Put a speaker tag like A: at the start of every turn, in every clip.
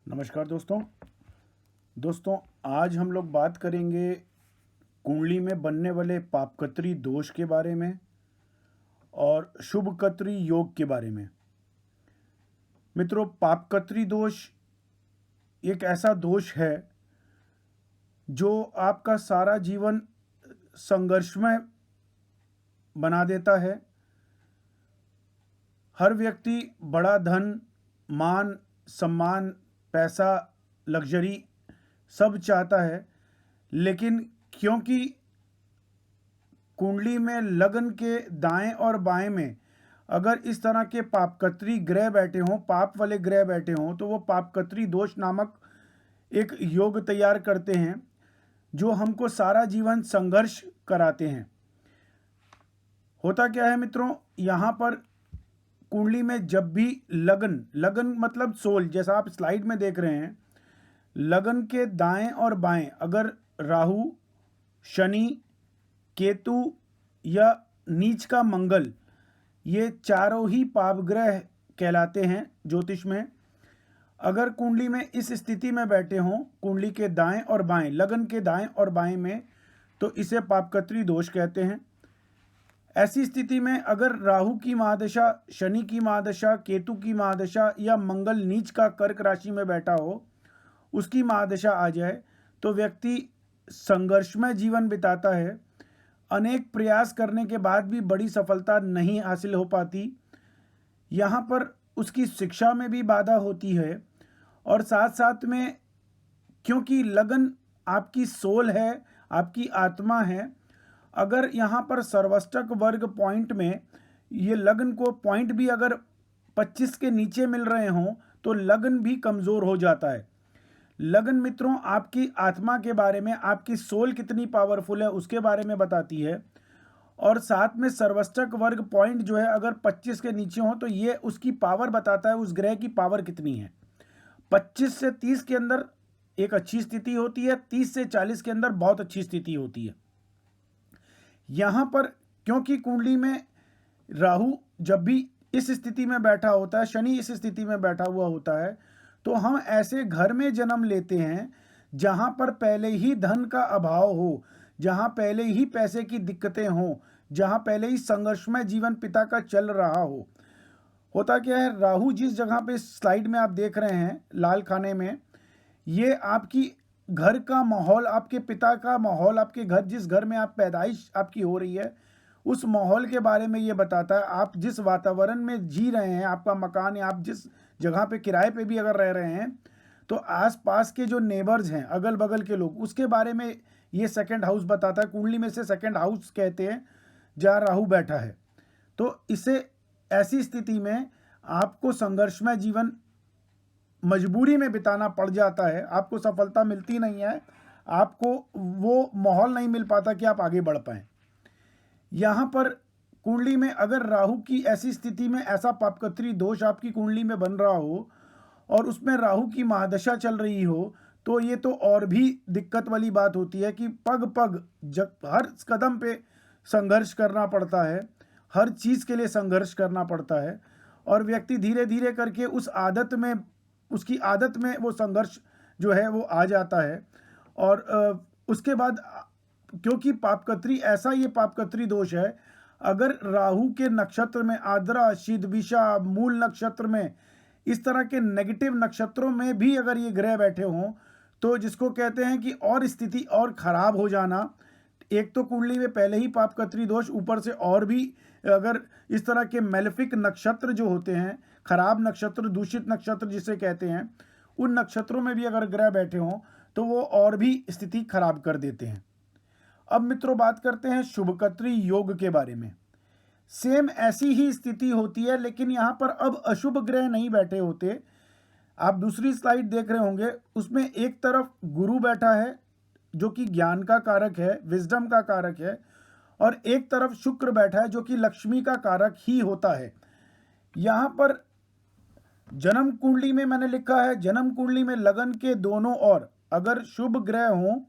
A: नमस्कार दोस्तों आज हम लोग बात करेंगे कुंडली में बनने वाले पापकत्री दोष के बारे में और शुभकत्री योग के बारे में। मित्रों, पापकत्री दोष एक ऐसा दोष है जो आपका सारा जीवन संघर्षमय बना देता है। हर व्यक्ति बड़ा धन, मान, सम्मान, पैसा, लग्जरी सब चाहता है, लेकिन क्योंकि कुंडली में लगन के दाएं और बाएं में अगर इस तरह के पापकत्री ग्रह बैठे हों, पाप वाले ग्रह बैठे हों, तो वो पापकत्री दोष नामक एक योग तैयार करते हैं जो हमको सारा जीवन संघर्ष कराते हैं। होता क्या है मित्रों, यहाँ पर कुंडली में जब भी लगन मतलब सोल, जैसा आप स्लाइड में देख रहे हैं, लगन के दाएं और बाएं अगर राहु, शनि, केतु या नीच का मंगल, ये चारों ही पापग्रह कहलाते हैं ज्योतिष में। अगर कुंडली में इस स्थिति में बैठे हों, कुंडली के दाएं और बाएं, लगन के दाएं और बाएं में, तो इसे पापकत्री दोष कहते हैं। ऐसी स्थिति में अगर राहु की महादशा, शनि की महादशा, केतु की महादशा या मंगल नीच का कर्क राशि में बैठा हो, उसकी महादशा आ जाए, तो व्यक्ति संघर्षमय जीवन बिताता है। अनेक प्रयास करने के बाद भी बड़ी सफलता नहीं हासिल हो पाती। यहाँ पर उसकी शिक्षा में भी बाधा होती है और साथ साथ में क्योंकि लगन आपकी सोल है, आपकी आत्मा है, अगर यहाँ पर सर्वाष्टक वर्ग पॉइंट में ये लगन को पॉइंट भी अगर 25 के नीचे मिल रहे हों तो लगन भी कमज़ोर हो जाता है। लगन मित्रों आपकी आत्मा के बारे में, आपकी सोल कितनी पावरफुल है उसके बारे में बताती है। और साथ में सर्वाष्टक वर्ग पॉइंट जो है अगर 25 के नीचे हो तो ये उसकी पावर बताता है, उस ग्रह की पावर कितनी है। 25 से 30 के अंदर एक अच्छी स्थिति होती है, 30 से 40 के अंदर बहुत अच्छी स्थिति होती है। यहाँ पर क्योंकि कुंडली में राहु जब भी इस स्थिति में बैठा होता है, शनि इस स्थिति में बैठा हुआ होता है, तो हम ऐसे घर में जन्म लेते हैं जहाँ पर पहले ही धन का अभाव हो, जहाँ पहले ही पैसे की दिक्कतें हों, जहाँ पहले ही संघर्षमय जीवन पिता का चल रहा हो। होता क्या है, राहु जिस जगह पे स्लाइड में आप देख रहे हैं लाल खाने में, ये आपकी घर का माहौल, आपके पिता का माहौल, आपके घर, जिस घर में आप पैदाइश आपकी हो रही है, उस माहौल के बारे में ये बताता है। आप जिस वातावरण में जी रहे हैं, आपका मकान, या आप जिस जगह पे किराए पे भी अगर रह रहे हैं, तो आसपास के जो नेबर्स हैं, अगल बगल के लोग, उसके बारे में ये सेकंड हाउस बताता है। कुंडली में से सेकंड हाउस कहते हैं जहाँ राहु बैठा है। तो इसे ऐसी स्थिति में आपको संघर्षमय जीवन मजबूरी में बिताना पड़ जाता है। आपको सफलता मिलती नहीं है, आपको वो माहौल नहीं मिल पाता कि आप आगे बढ़ पाएँ। यहाँ पर कुंडली में अगर राहु की ऐसी स्थिति में ऐसा पापकत्री दोष आपकी कुंडली में बन रहा हो और उसमें राहु की महादशा चल रही हो, तो ये तो और भी दिक्कत वाली बात होती है कि पग पग हर कदम पे संघर्ष करना पड़ता है, हर चीज़ के लिए संघर्ष करना पड़ता है और व्यक्ति धीरे धीरे करके उस आदत में, उसकी आदत में वो संघर्ष जो है वो आ जाता है। और उसके बाद क्योंकि पापकत्री ऐसा ये पापकत्री दोष है, अगर राहु के नक्षत्र में आद्रा, शीतविषा, मूल नक्षत्र में, इस तरह के नेगेटिव नक्षत्रों में भी अगर ये ग्रह बैठे हों, तो जिसको कहते हैं कि और स्थिति और खराब हो जाना। एक तो कुंडली में पहले ही पापकत्री दोष, ऊपर से और भी अगर इस तरह के मेलेफिक नक्षत्र जो होते हैं, खराब नक्षत्र, दूषित नक्षत्र जिसे कहते हैं, उन नक्षत्रों में भी अगर ग्रह बैठे हों तो वो और भी स्थिति खराब कर देते हैं। अब मित्रों बात करते हैं शुभकत्री योग के बारे में। सेम ऐसी ही स्थिति होती है, लेकिन यहाँ पर अब अशुभ ग्रह नहीं बैठे होते। आप दूसरी स्लाइड देख रहे होंगे, उसमें एक तरफ गुरु बैठा है जो कि ज्ञान का कारक है, विजडम का कारक है, और एक तरफ शुक्र बैठा है जो कि लक्ष्मी का कारक ही होता है। यहाँ पर जन्म कुंडली में मैंने लिखा है, जन्म कुंडली में लगन के दोनों ओर अगर शुभ ग्रह हों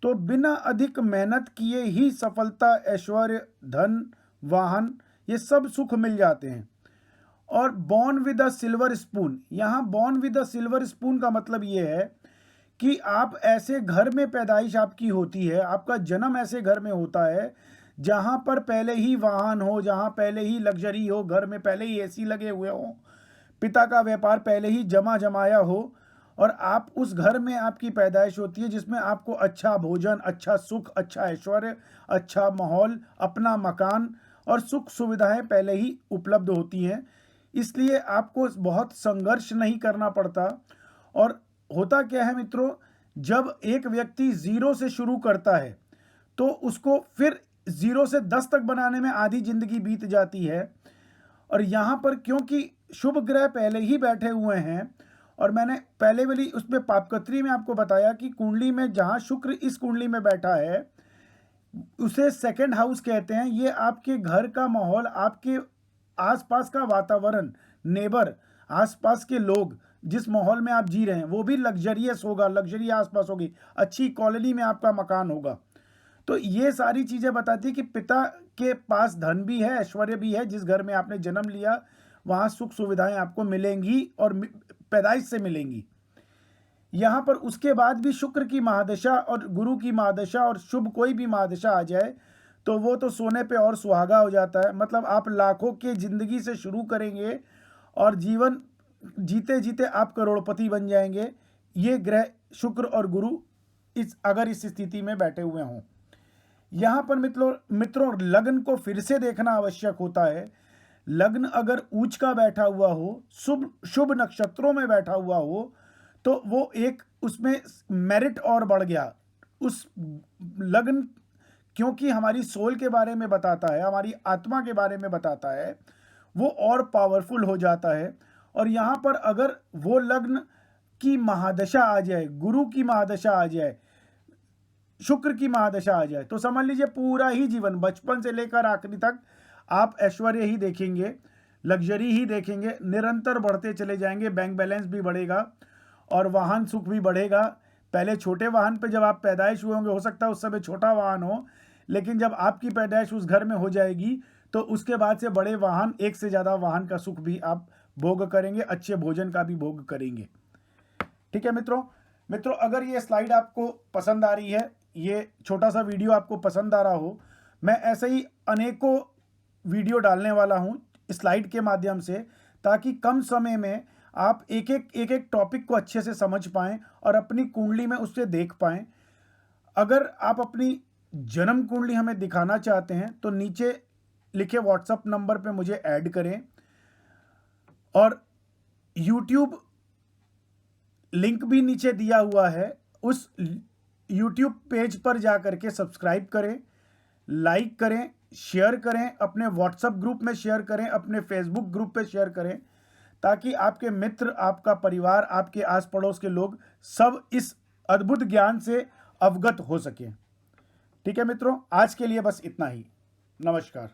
A: तो बिना अधिक मेहनत किए ही सफलता, ऐश्वर्य, धन, वाहन, ये सब सुख मिल जाते हैं। और born with a silver spoon, यहाँ born with a silver spoon का मतलब ये है कि आप ऐसे घर में पैदाइश आपकी होती है, आपका जन्म ऐसे घर में होता है जहाँ पर पहले ही वाहन हो, जहाँ पहले ही लग्जरी हो, घर में पहले ही एसी लगे हुए हो, पिता का व्यापार पहले ही जमाया हो, और आप उस घर में आपकी पैदाइश होती है जिसमें आपको अच्छा भोजन, अच्छा सुख, अच्छा ऐश्वर्य, अच्छा माहौल, अपना मकान और सुख सुविधाएं पहले ही उपलब्ध होती हैं। इसलिए आपको बहुत संघर्ष नहीं करना पड़ता। और होता क्या है मित्रों, जब एक व्यक्ति 0 से शुरू करता है तो उसको फिर 0 से 10 तक बनाने में आधी जिंदगी बीत जाती है। और यहाँ पर क्योंकि शुभ ग्रह पहले ही बैठे हुए हैं, और मैंने पहले वाली उसमें पापकत्री में आपको बताया कि कुंडली में जहाँ शुक्र इस कुंडली में बैठा है उसे सेकंड हाउस कहते हैं। ये आपके घर का माहौल, आपके आसपास का वातावरण, नेबर, आसपास के लोग, जिस माहौल में आप जी रहे हैं वो भी लग्जरियस होगा, लग्जरी आसपास होगी, अच्छी कॉलोनी में आपका मकान होगा। तो ये सारी चीज़ें बताती है कि पिता के पास धन भी है, ऐश्वर्य भी है, जिस घर में आपने जन्म लिया वहाँ सुख सुविधाएं आपको मिलेंगी और पैदाइश से मिलेंगी। यहाँ पर उसके बाद भी शुक्र की महादशा और गुरु की महादशा और शुभ कोई भी महादशा आ जाए तो वो तो सोने पे और सुहागा हो जाता है। मतलब आप लाखों के ज़िंदगी से शुरू करेंगे और जीवन जीते जीते आप करोड़पति बन जाएंगे। ये ग्रह शुक्र और गुरु अगर इस स्थिति में बैठे हुए हों। यहाँ पर मित्रों लग्न को फिर से देखना आवश्यक होता है। लग्न अगर ऊंच का बैठा हुआ हो, शुभ नक्षत्रों में बैठा हुआ हो, तो वो एक उसमें मेरिट और बढ़ गया। उस लग्न क्योंकि हमारी सोल के बारे में बताता है, हमारी आत्मा के बारे में बताता है, वो और पावरफुल हो जाता है। और यहाँ पर अगर वो लग्न की महादशा आ जाए, गुरु की महादशा आ जाए, शुक्र की महादशा आ जाए, तो समझ लीजिए पूरा ही जीवन बचपन से लेकर आखिरी तक आप ऐश्वर्य ही देखेंगे, लग्जरी ही देखेंगे, निरंतर बढ़ते चले जाएंगे, बैंक बैलेंस भी बढ़ेगा और वाहन सुख भी बढ़ेगा। पहले छोटे वाहन पे जब आप पैदाइश हुए होंगे, हो सकता है उस समय छोटा वाहन हो, लेकिन जब आपकी पैदाइश उस घर में हो जाएगी तो उसके बाद से बड़े वाहन, एक से ज़्यादा वाहन का सुख भी आप भोग करेंगे, अच्छे भोजन का भी भोग करेंगे। ठीक है मित्रों अगर ये स्लाइड आपको पसंद आ रही है, ये छोटा सा वीडियो आपको पसंद आ रहा हो, मैं ऐसे ही अनेकों वीडियो डालने वाला हूँ स्लाइड के माध्यम से, ताकि कम समय में आप एक एक टॉपिक को अच्छे से समझ पाएं और अपनी कुंडली में उससे देख पाएं। अगर आप अपनी जन्म कुंडली हमें दिखाना चाहते हैं तो नीचे लिखे व्हाट्सएप नंबर पे मुझे ऐड करें और YouTube लिंक भी नीचे दिया हुआ है, उस YouTube पेज पर जा करके सब्सक्राइब करें, लाइक करें, शेयर करें, अपने व्हाट्सएप ग्रुप में शेयर करें, अपने फेसबुक ग्रुप पे शेयर करें, ताकि आपके मित्र, आपका परिवार, आपके आस पड़ोस के लोग सब इस अद्भुत ज्ञान से अवगत हो सकें। ठीक है मित्रों, आज के लिए बस इतना ही। नमस्कार।